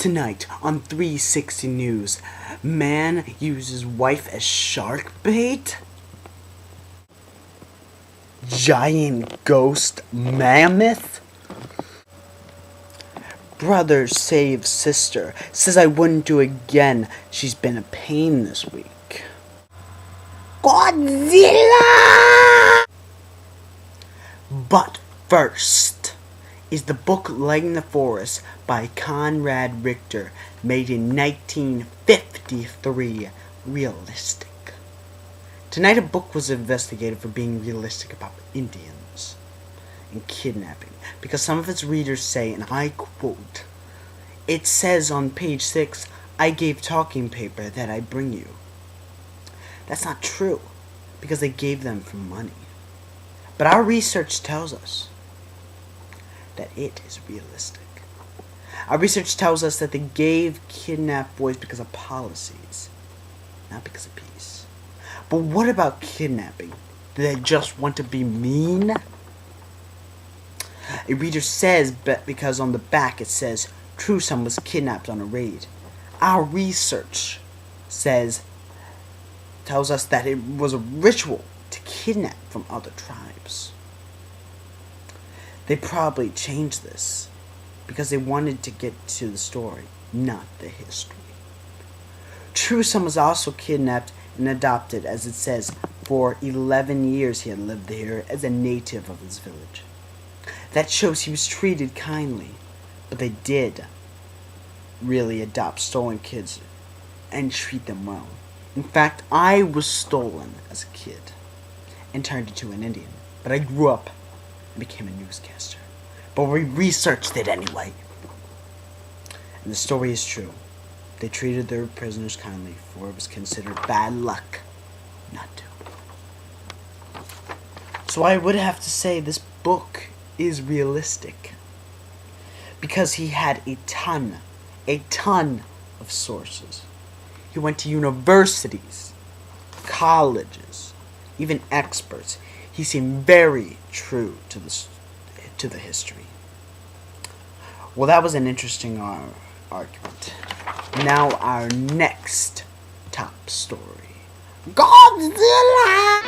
Tonight on 360 News, man uses wife as shark bait? Giant ghost mammoth? Brother saves sister, says I wouldn't do it again, she's been a pain this week. Godzilla! But first is the book Light in the Forest by Conrad Richter, made in 1953, realistic. Tonight a book was investigated for being realistic about Indians and kidnapping, because some of its readers say, and I quote, "It says on page 6, I gave talking paper that I bring you." That's not true, because they gave them for money. But our research tells us that it is realistic. Our research tells us that they gave kidnapped boys because of policies, not because of peace. But what about kidnapping? Do they just want to be mean? A reader says, because on the back it says, true son was kidnapped on a raid. Our research tells us that it was a ritual to kidnap from other tribes. They probably changed this because they wanted to get to the story, not the history. True son was also kidnapped and adopted, as it says. For 11 years he had lived there as a native of his village. That shows he was treated kindly, but they did really adopt stolen kids and treat them well. In fact, I was stolen as a kid and turned into an Indian, but I grew up and became a newscaster. But we researched it anyway. And the story is true. They treated their prisoners kindly, for it was considered bad luck not to. So I would have to say this book is realistic, because he had a ton of sources. He went to universities, colleges, even experts. He seemed very true to the history. Well, that was an interesting argument. Now our next top story. Godzilla!